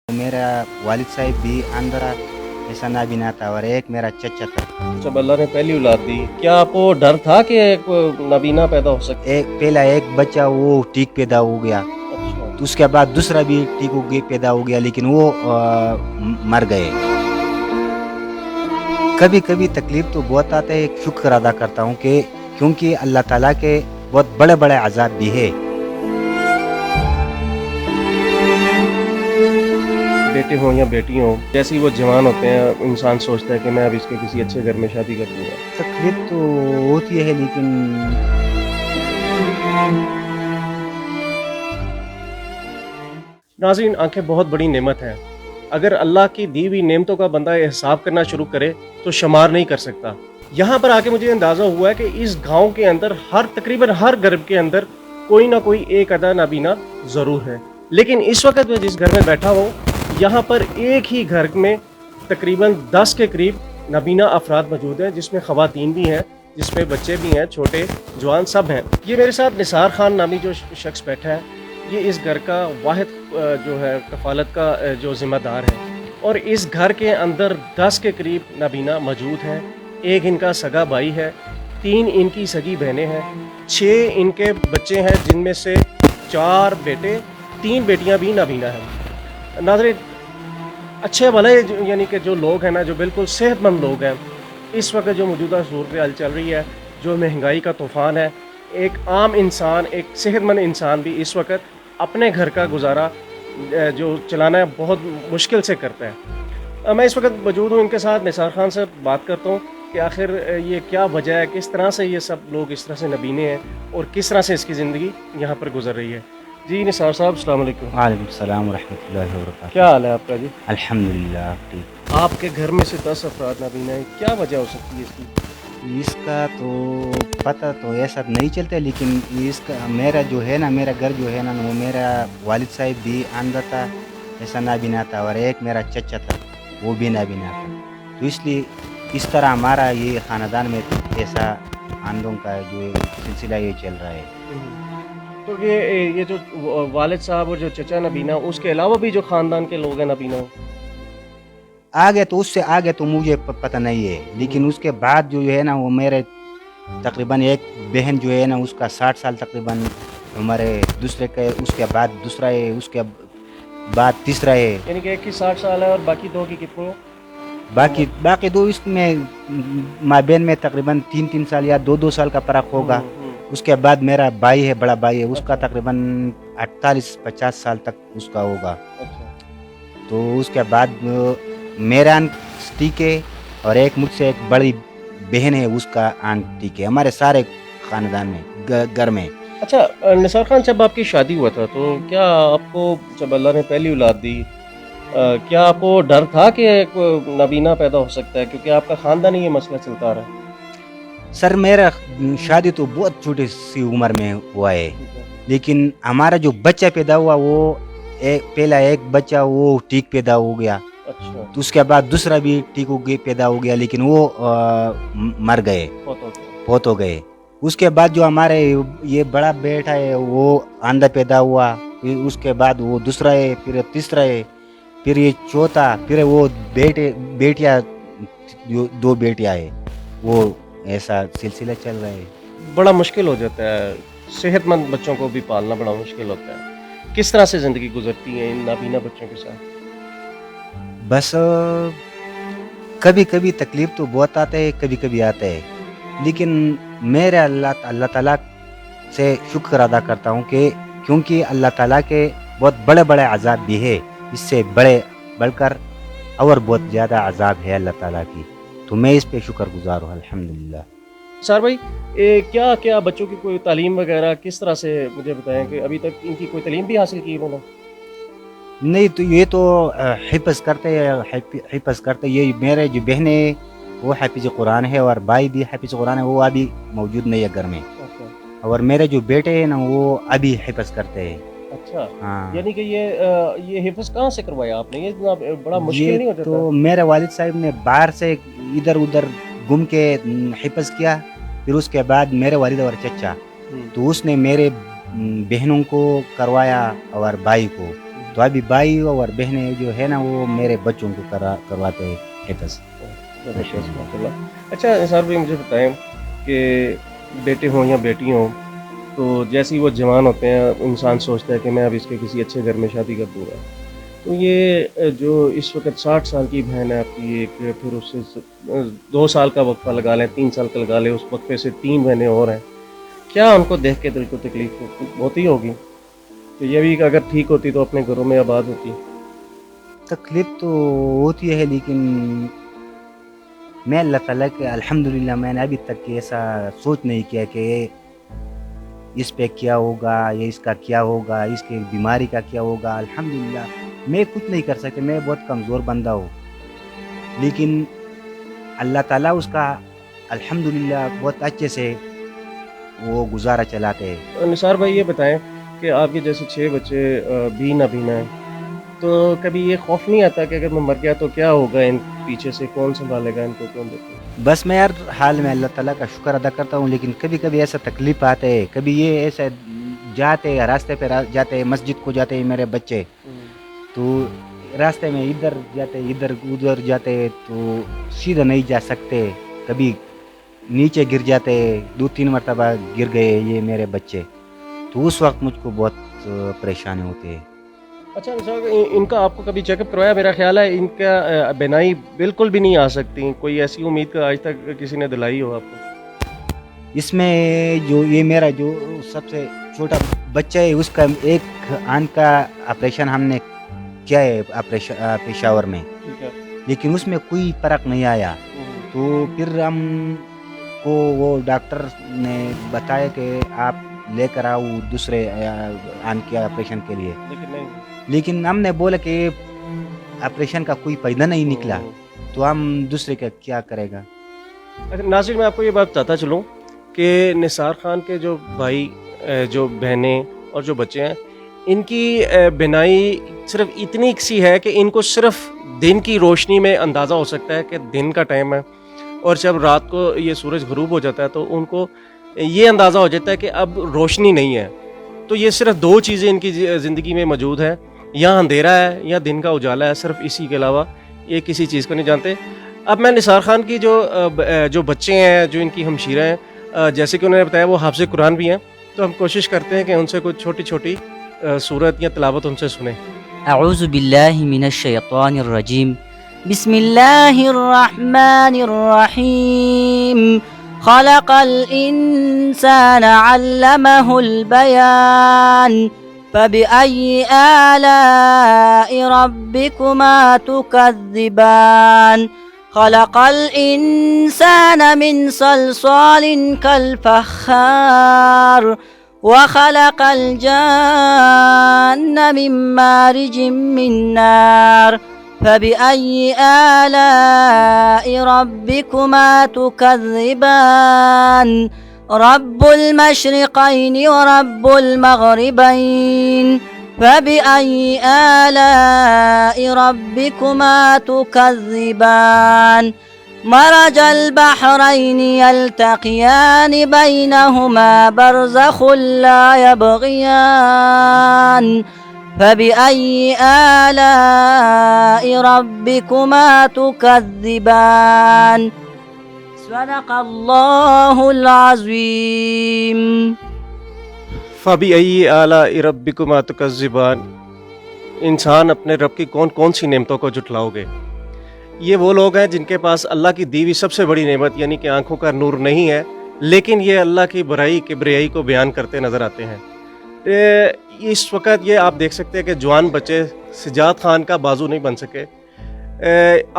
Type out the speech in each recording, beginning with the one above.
मेरा वालिद साहब भी अंदर ऐसा नाबीना था और एक मेरा चचा था। जब अल्लाह ने पहली औलाद दी, क्या आपको डर था कि नाबीना पैदा हो सकता? एक पहला एक बच्चा वो ठीक पैदा हो गया, अच्छा। तो उसके बाद दूसरा भी ठीक हो गया पैदा हो गया, लेकिन वो मर गए। कभी कभी तकलीफ तो बहुत आते है, शुक्र अदा करता हूँ कि क्योंकि अल्लाह ताला के बहुत बड़े बड़े अजाब भी है। बेटे हों या बेटी हों, जैसे ही वो जवान होते हैं इंसान सोचता है कि मैं अब इसके किसी अच्छे घर में शादी कर दूंगा। तकलीफ तो होती है, लेकिन नाज़रीन, आंखें बहुत बड़ी नेमत है। अगर अल्लाह की दी हुई नेमतों का बंदा हिसाब करना शुरू करे तो शुमार नहीं कर सकता। यहाँ पर आके मुझे अंदाज़ा हुआ है कि इस गांव के अंदर तकरीबन हर घर के अंदर कोई ना कोई एक अदा नाबीना ज़रूर है। लेकिन इस वक्त मैं जिस घर में बैठा हूँ, यहाँ पर एक ही घर में तकरीबन 10 के करीब नाबीना अफराद मौजूद हैं, जिसमें ख़वातीन भी हैं, जिसमें बच्चे भी हैं, छोटे जवान सब हैं। ये मेरे साथ निसार खान नामी जो शख्स बैठा है, ये इस घर का वाहिद जो है कफ़ालत का जो ज़िम्मेदार है, और इस घर के अंदर 10 के करीब नाबीना मौजूद हैं। एक इनका सगा भाई है, 3 इनकी सगी बहनें हैं, 6 इनके बच्चे हैं, जिनमें से 4 बेटे, 3 बेटियां भी नाबीना हैं। नाज़रीन, अच्छे भले यानी कि जो लोग हैं ना, जो बिल्कुल सेहतमंद लोग हैं, इस वक्त जो मौजूदा सूरत हाल चल रही है, जो महंगाई का तूफ़ान है, एक आम इंसान, एक सेहतमंद इंसान भी इस वक्त अपने घर का गुजारा जो चलाना है बहुत मुश्किल से करता है। मैं इस वक्त मौजूद हूँ इनके साथ, निसार खान से बात करता हूँ कि आखिर ये क्या वजह है, किस तरह से ये सब लोग इस तरह से नबीने हैं और किस तरह से इसकी ज़िंदगी यहाँ पर गुजर रही है। जी निसार साहब, अस्सलाम वालेकुम। वालेकुम सलाम व रहमतुल्लाहि व बरकातहू। क्या हाल है आपका जी? अल्हम्दुलिल्लाह ठीक। आपके घर में से 10 अफराद नाबीना है, क्या वजह हो सकती है इसकी? इसका तो पता तो ऐसा नहीं चलता, लेकिन इसका मेरा जो है ना, मेरा घर जो है ना, वो मेरा वालिद साहब भी अंधा था, ऐसा नाबीना था, और एक मेरा चचा था, वो भी नाबीना था। तो इसलिए इस तरह हमारा ये ख़ानदान में ऐसा अंधों का जो सिलसिला ये चल रहा है। तो ये जो वालिद साहब और जो चचा नबीना, उसके अलावा भी जो ख़ानदान के लोग हैं नबीना हो? आगे तो उससे आगे तो मुझे पता नहीं है, लेकिन उसके बाद जो है ना, वो मेरे तकरीबन एक बहन जो है ना, उसका 60 साल तकरीबन उम्र है, दूसरे के उसके बाद दूसरा है, उसके बाद तीसरा है, यानी कि एक की 60 साल है और बाकी 2 की कितनी है? बाकी दो इसमें माबेन में तकरीबन 3-3 साल या 2-2 साल का फ़र्क होगा। उसके बाद मेरा भाई है, बड़ा भाई है, उसका तकरीबन 48-50 साल तक उसका होगा। अच्छा। तो उसके बाद मेरा आंटी के, और एक मुझसे एक बड़ी बहन है, उसका आंटी के, हमारे सारे ख़ानदान में घर में। अच्छा निसार खान, जब आपकी शादी हुआ था तो क्या आपको, जब अल्लाह ने पहली औलाद दी, क्या आपको डर था कि नाबीना पैदा हो सकता है, क्योंकि आपका ख़ानदान ही ये मसला चलता आ रहा है? सर मेरा शादी तो बहुत छोटी सी उम्र में हुआ है, लेकिन हमारा जो बच्चा पैदा हुआ वो पहला एक बच्चा वो ठीक पैदा हो गया, अच्छा। तो उसके बाद दूसरा भी ठीक हो गया पैदा हो गया, लेकिन वो मर गए, बहुत हो गए। उसके बाद जो हमारे ये बड़ा बेटा है वो अंधा पैदा हुआ, फिर उसके बाद वो दूसरा है, फिर तीसरा है, फिर ये चौथा, फिर वो बेटियाँ, जो 2 बेटियाँ है, वो ऐसा सिलसिला चल रहा है। बड़ा मुश्किल हो जाता है, सेहतमंद बच्चों को भी पालना बड़ा मुश्किल होता है। किस तरह से ज़िंदगी गुजरती है इन नाबीना बच्चों के साथ? बस कभी कभी तकलीफ तो बहुत आते है, कभी कभी आता है, लेकिन मेरे अल्लाह ताला से शुक्र अदा करता हूँ कि क्योंकि अल्लाह ताला के बहुत बड़े बड़े अजाब भी है, इससे बढ़कर और बहुत ज़्यादा अजाब है अल्लाह ताला की, तो मैं इस पे शुक्रगुजार हूँ अल्हम्दुलिल्लाह। सर भाई, क्या क्या बच्चों की कोई तालीम वगैरह किस तरह से, मुझे बताएं कि अभी तक इनकी कोई तालीम भी हासिल की इन्होंने? नहीं, तो ये तो हिफ़्ज़ करते, ये मेरे जो बहन है वो हाफिज़ कुरान है, और भाई भी हाफिज़ कुरान है, वो अभी मौजूद नहीं है घर में। अच्छा। और मेरे जो बेटे हैं ना, वो अभी हिफ़्ज़ करते हैं। अच्छा, हाँ, यानी कि ये हिफ्ज़ कहाँ से करवाया आपने? ये जनाब बड़ा मुश्किल ये नहीं हो जाता? तो मेरे वालिद साहब ने बाहर से इधर उधर घूम के हिफ़्ज़ किया, फिर उसके बाद मेरे वालिद और चचा, हम्म। तो उसने मेरे बहनों को करवाया और भाई को, तो अभी भाई और बहनें जो है ना वो मेरे बच्चों को करवाते हैं हिफ्ज़। अच्छा निसार भाई मुझे बताएं कि बेटे हों या बेटी हों, तो जैसे ही वो जवान होते हैं इंसान सोचता है कि मैं अब इसके किसी अच्छे घर में शादी कर दूँगा। तो ये जो इस वक्त 60 साल की बहन है आपकी एक, फिर उससे 2 साल का वक्फा लगा लें, 3 साल का लगा लें, उस वक्फे से 3 बहनें और हैं, क्या उनको देख के दिल को तकलीफ होती होगी? तो ये भी अगर ठीक होती तो अपने घरों में आबाद होती। तकलीफ तो होती है, लेकिन मैं अल्लाह ताला के अल्हम्दुलिल्लाह मैंने अभी तक ऐसा सोच नहीं किया कि इस पे क्या होगा या इसका क्या होगा, इसके बीमारी का क्या होगा। अल्हम्दुलिल्लाह मैं कुछ नहीं कर सकता, मैं बहुत कमज़ोर बंदा हूँ, लेकिन अल्लाह ताला उसका अल्हम्दुलिल्लाह बहुत अच्छे से वो गुजारा चलाते हैं। निसार भाई ये बताएं कि आपके जैसे 6 बच्चे भी नबीना हैं, तो कभी ये खौफ नहीं आता कि अगर मैं मर गया तो क्या होगा, इन पीछे से कौन संभालेगा इनको, कौन देखेगा? बस मैं हर हाल में अल्लाह ताला का शुक्र अदा करता हूँ, लेकिन कभी कभी ऐसा तकलीफ आते है, कभी ये ऐसा जाते रास्ते पे जाते मस्जिद को जाते मेरे बच्चे, तो रास्ते में इधर जाते इधर उधर जाते तो सीधा नहीं जा सकते, कभी नीचे गिर जाते, 2-3 मरतबा गिर गए ये मेरे बच्चे, तो उस वक्त मुझको बहुत परेशानी होती है। अच्छा निसार इनका आपको कभी चेकअप करवाया? मेरा ख्याल है इनका बिनाई बिल्कुल भी नहीं आ सकती, कोई ऐसी उम्मीद का आज तक किसी ने दिलाई हो आपको? इसमें जो ये मेरा जो सबसे छोटा बच्चा है उसका एक आंख का ऑपरेशन हमने किया है ऑपरेशन पेशावर में, ठीक है। लेकिन उसमें कोई फर्क नहीं आया, तो फिर हम को वो डॉक्टर ने बताया कि आप लेकर आओ दूसरे आंख के ऑपरेशन के लिए, लेकिन हमने बोला कि ऑपरेशन का कोई फायदा नहीं निकला, तो हम दूसरे का क्या करेगा। अच्छा नाज़रीन मैं आपको ये बात बताता चलूँ कि निसार खान के जो भाई, जो बहनें और जो बच्चे हैं, इनकी बिनाई सिर्फ इतनी सी है कि इनको सिर्फ दिन की रोशनी में अंदाज़ा हो सकता है कि दिन का टाइम है, और जब रात को ये सूरज ग़ुरूब हो जाता है तो उनको ये अंदाज़ा हो जाता है कि अब रोशनी नहीं है। तो ये सिर्फ 2 चीज़ें इनकी ज़िंदगी में मौजूद है, या अंधेरा है या दिन का उजाला है, सिर्फ इसी के अलावा ये किसी चीज़ को नहीं जानते। अब मैं निसार खान की जो बच्चे हैं, जो इनकी हमशीरा हैं, जैसे कि उन्होंने बताया वो हाफ़िज़ कुरान भी हैं, तो हम कोशिश करते हैं कि उनसे कुछ छोटी छोटी सूरत या तिलावत उनसे सुने। अऊज़ु बिल्लाहि मिनश शैतानिर रजीम, बिस्मिल्लाहिर रहमानिर रहीम, खलक़ल इंसाना अल्लमहुल बयान, फबिअय्यि आलाइ रब्बिकुमा तुकज़्ज़िबान, खलक़ल इंसाना मिन सलसालिन कल फ़ख़्ख़ार, वख़लक़ल जन्न मिन मारिजिम मिन नार, फबिअय्यि आलाइ रब्बिकुमा तुकज़्ज़िबान, रब्बुल मशरिक़ैनि व रब्बुल मग़रिबैन, फबिअय्यि आलाइ रब्बिकुमा तुकज़्ज़िबान, मरजल बहरैनि यल्तक़ियानि बैनहुमा बरज़ख़ुन ला यबग़ियान, फबिअय्यि आलाइ रब्बिकुमा तुकज़्ज़िबान, सदक़ल्लाहुल अज़ीम। फ़बिअय्यि आलाइ रब्बिकुमा तुकज़्ज़िबान, इंसान अपने रब की कौन कौन सी नेमतों को जुटलाओगे। ये वो लोग हैं जिनके पास अल्लाह की दी हुई सबसे बड़ी नेमत यानी कि आंखों का नूर नहीं है, लेकिन ये अल्लाह की बड़ाई किबरियाई को बयान करते नज़र आते हैं। इस वक्त ये आप देख सकते हैं कि जवान बच्चे सजाद खान का बाजू नहीं बन सके।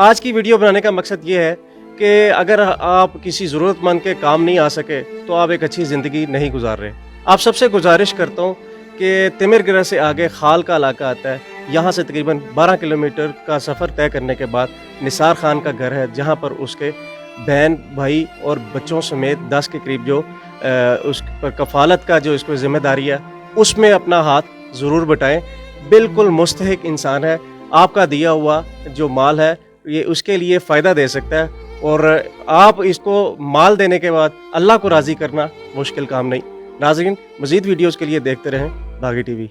आज की वीडियो बनाने का मकसद ये है कि अगर आप किसी ज़रूरतमंद के काम नहीं आ सके तो आप एक अच्छी ज़िंदगी नहीं गुजार रहे। आप सबसे गुजारिश करता हूँ कि तिमिरगढ़ से आगे खाल का इलाका आता है, यहाँ से तकरीबन 12 किलोमीटर का सफ़र तय करने के बाद निसार खान का घर है, जहाँ पर उसके बहन भाई और बच्चों समेत 10 के करीब जो उस पर कफ़ालत का जो इसको ज़िम्मेदारी है उसमें अपना हाथ ज़रूर बटाएं। बिल्कुल मुस्तहिक इंसान है, आपका दिया हुआ जो माल है ये उसके लिए फ़ायदा दे सकता है, और आप इसको माल देने के बाद अल्लाह को राज़ी करना मुश्किल काम नहीं। नाज़रीन मज़ीद वीडियोज़ के लिए देखते रहें बागी टीवी।